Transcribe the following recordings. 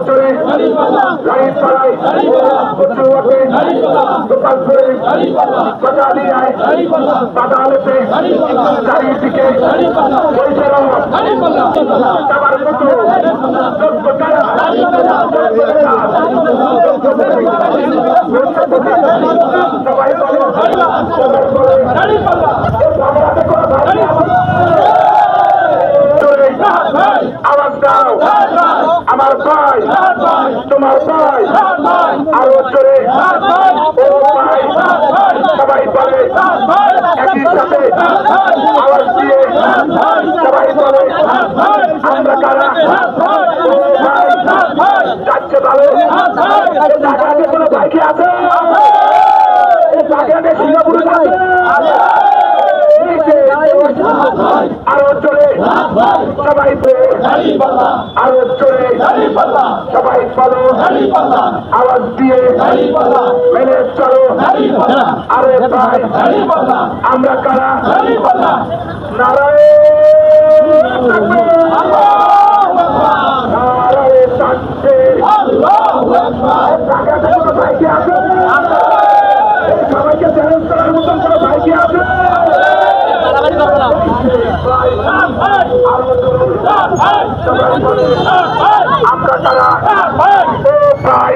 চরে লাইপাড়ায় উচ্চুয়াতে গোপালপুরে কটালিয়ায় আদালতে চারিদিকে পরিচালক সবার মতো যোগ্য কারা সবাই বলে আওয়াজ দাও আমার ভাই তোমার ভাই আরো জোরে ও ভাই সবাই বলে একই সাথে আওয়াজ দিয়ে সবাই বলে আমরা কারা ও ভাই যাচ্ছে ভালো আগে কোনো বাইকে আছে আগে সিঙ্গাপুরে আরো জোরে সবাই আরো জোরে সবাই বলো আওয়াজ দিয়ে মেনে চলো আরে ভাই আমরা কারা নারায়ে তাকবীর ভাইকে আছে সবাইকে চ্যালেঞ্জ করার মতন কোনো ভাইকে আছে আমরা তারা ও ভাই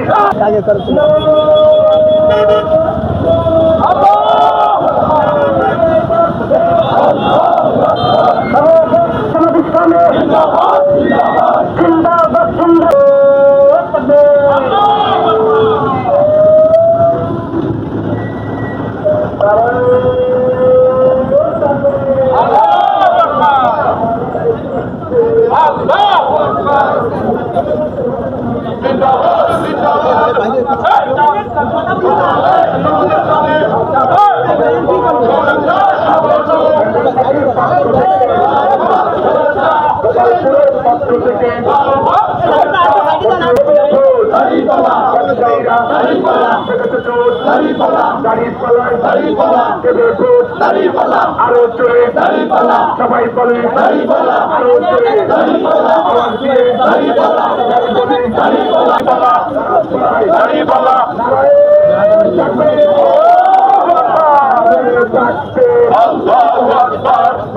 আরো জোরে সবাই বলে আরো জোরে আওয়াজ দিয়ে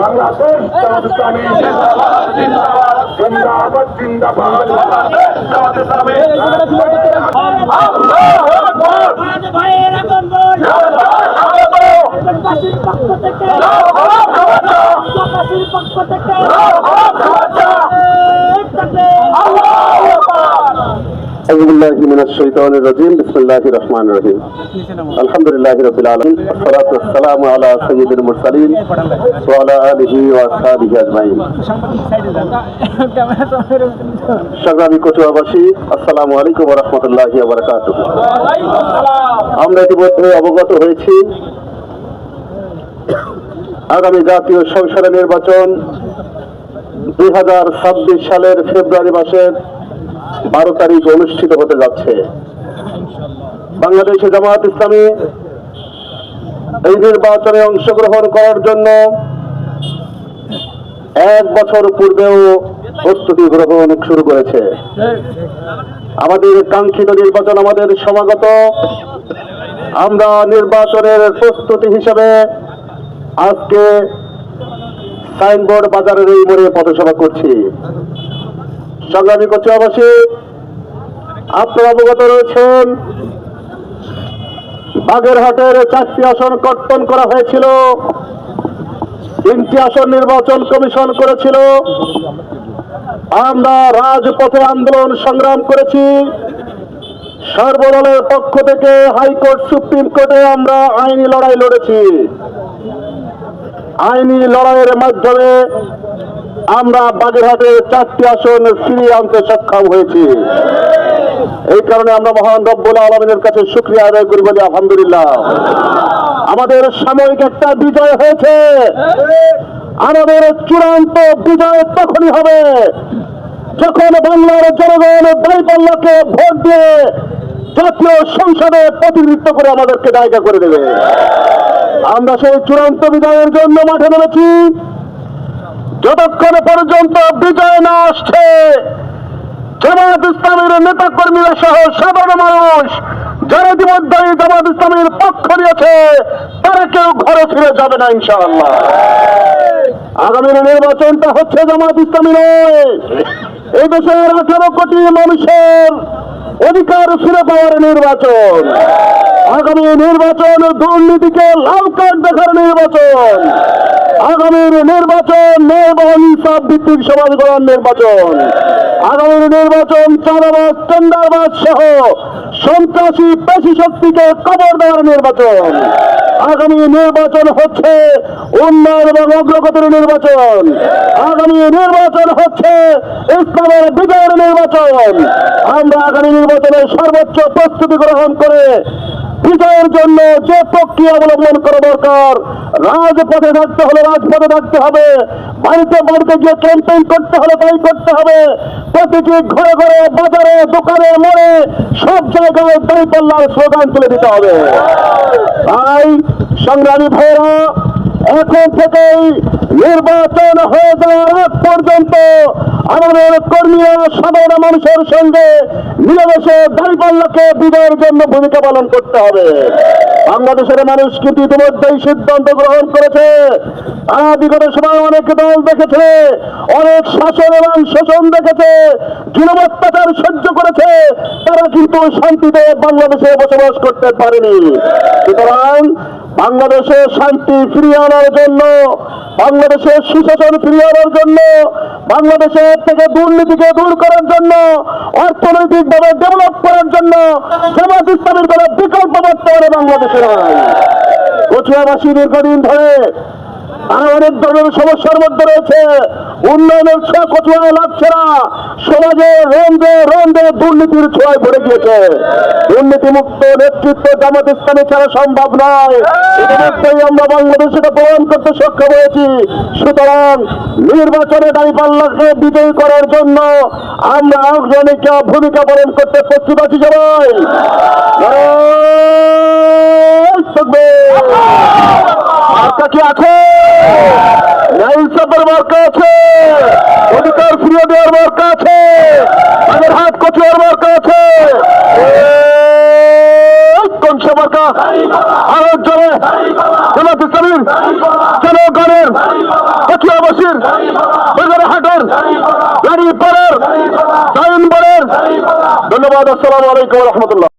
বাংলাদেশ জিন্দাবাদ জিন্দাবাদ বিসমিল্লাহির রহমানির রহিম আলহামদুলিল্লাহি রাব্বিল আলামিন ওয়াসসালাতু ওয়াসসালামু আলা সাইয়্যিদিল মুরসালিন ওয়া আলা আলিহি ওয়া আসহাবিহি আজমাইন সংগ্রামী কচুয়াবাসী আসসালামু আলাইকুম ওয়া রাহমাতুল্লাহি ওয়া বারাকাতুহু। আমরা ইতিমধ্যে অবগত হয়েছি আগামী জাতীয় সংসদ নির্বাচন 2026 সালের ফেব্রুয়ারি মাসের 12 তারিখ অনুষ্ঠিত হতে যাচ্ছে। বাংলাদেশ জামায়াত ইসলামী এই নির্বাচনে অংশগ্রহণ করার জন্য 1 বছর পূর্বেও প্রস্তুতি গ্রহণ শুরু করেছে। আমাদের কাঙ্ক্ষিত নির্বাচন আমাদের সমাগত। আমরা নির্বাচনের প্রস্তুতি হিসেবে আজকে সাইনবোর্ড বাজারের এই মোড়ে পথসভা করছি। সংগ্রামী কচুয়াবাসী, আপনারা অবগত রয়েছেন বাগেরহাটের 4টি আসন কর্তন করা হয়েছিল, 3টি আসন নির্বাচন কমিশন করেছিল। আমরা রাজপথে আন্দোলন সংগ্রাম করেছি। সর্বদলের পক্ষ থেকে হাইকোর্ট সুপ্রিম কোর্টে আমরা আইনি লড়াই লড়েছি। আইনি লড়াইয়ের মাধ্যমে আমরা বাগেরহাটে 4টি আসন ফিরিয়ে আনতে সক্ষম হয়েছি। এই কারণে আমরা মহান রব্বুল আলামিনের কাছে শুকরিয়া আদায় করি, বলি আলহামদুলিল্লাহ। আমাদের সাময়িক একটা বিজয় হয়েছে। আমাদের চূড়ান্ত বিজয় তখনই হবে যখন বাংলার জনগণ দাঁড়িপাল্লাকে ভোট দিয়ে জাতীয় সংসদে প্রতিনিধিত্ব করে আমাদেরকে জায়গা করে দেবে। আমরা সেই চূড়ান্ত বিজয়ের জন্য মাঠে নেমেছি। যতক্ষণ পর্যন্ত বিজয় না আসছে, জামাত ইসলামের নেতা কর্মীরা সহ সাধারণ মানুষ যারা ইতিমধ্যে জামাত ইসলামের পক্ষ নিয়েছে তারা কেউ ঘরে ফিরে যাবে না ইনশাআল্লাহ। আগামীর নির্বাচনটা হচ্ছে জামাত ইসলামী নয়, এই দেশের 18 কোটি মানুষের অধিকার ফিরে পাওয়ার নির্বাচন। আগামী নির্বাচন দুর্নীতিকে লাল কার্ড দেখার নির্বাচন। আগামীর নির্বাচন ন্যায় ও ইনসাফ ভিত্তিক সমাজ গড়ার নির্বাচন। আগামীর নির্বাচন চাঁদাবাজ টেন্ডারবাজ সহ সন্ত্রাসী পেশি শক্তিকে কবর দেওয়ার নির্বাচন। আগামী নির্বাচন হচ্ছে উন্নয়ন এবং অগ্রগতির নির্বাচন। আগামী নির্বাচন হচ্ছে ইসলামের বিজয়ের নির্বাচন। আমরা আগামী নির্বাচনে সর্বোচ্চ প্রস্তুতি গ্রহণ করে বিজয়ের জন্য যে প্রক্রিয়া অবলম্বন করা দরকার, রাজপথে থাকতে হলে রাজপথে থাকতে হবে, বাড়িতে বাড়িতে গিয়ে ক্যাম্পেইন করতে হলে তাই করতে হবে, প্রতিটি ঘরে ঘরে বাজারে দোকানে মোড়ে সব জায়গায় দাঁড়িপাল্লার স্লোগান তুলে দিতে হবে। তাই সংগ্রামী ভাইয়েরা, এখন থেকেই নির্বাচন হয়ে যাওয়ার আগ পর্যন্ত আমাদের কর্মীরা সাধারণ মানুষের সঙ্গে মিলেমিশে দাঁড়িপাল্লাকে বিজয়ের জন্য ভূমিকা পালন করতে হবে। বাংলাদেশের মানুষ কিন্তু ইতিমধ্যেই সিদ্ধান্ত গ্রহণ করেছে। তারা বিগত সময় অনেক দল দেখেছে, অনেক শাসন এবং শোষণ দেখেছে, জুলুম অত্যাচার সহ্য করেছে, তারা কিন্তু শান্তিতে বাংলাদেশে বসবাস করতে পারেনি। সুতরাং বাংলাদেশে শান্তি ফিরিয়ে আনার জন্য, বাংলাদেশের সুশাসন ফিরিয়ে আনার জন্য, বাংলাদেশের থেকে দুর্নীতিকে দূর করার জন্য, অর্থনৈতিকভাবে ডেভেলপ করার জন্য জামাত ইসলামের কোনো বিকল্প বর্তমানে বাংলাদেশে নয়। কচুয়াবাসী দীর্ঘদিন ধরে তারা অনেক ধরনের সমস্যার মধ্যে রয়েছে। উন্নয়নের ছোঁয়া কচুয়ায় লাগছে না, সমাজে রন্ধে রন্ধে দুর্নীতির ছোঁয়ায় পড়ে গিয়েছে। দুর্নীতি মুক্ত নেতৃত্ব জামাত ইসলামী ছাড়া সম্ভব নয়। ইতিমধ্যেই আমরা বাংলাদেশে এটা প্রমাণ করতে সক্ষম হয়েছি। সুতরাং নির্বাচনে দাঁড়িপাল্লাকে বিজয়ী করার জন্য আমরা অগ্রণী ভূমিকা পালন করতে প্রস্তুত আছি। সবাই মার্কা কি আছে? ইনসাফের মার্কা আছে, অধিকার ফিরিয়ে দেওয়ার মার্কা আছে, তাদের হাত কচুয়ার মার্কা আছে। কোন সে মার্কা? আরো জনে জামাত ইসলামীর, জনগণের, কচুয়াবাসীর, বাজারহাটের, গাড়ি পাড়ার, সাইনবোর্ডের। ধন্যবাদ। আসসালামু আলাইকুম রহমতুল্লাহ।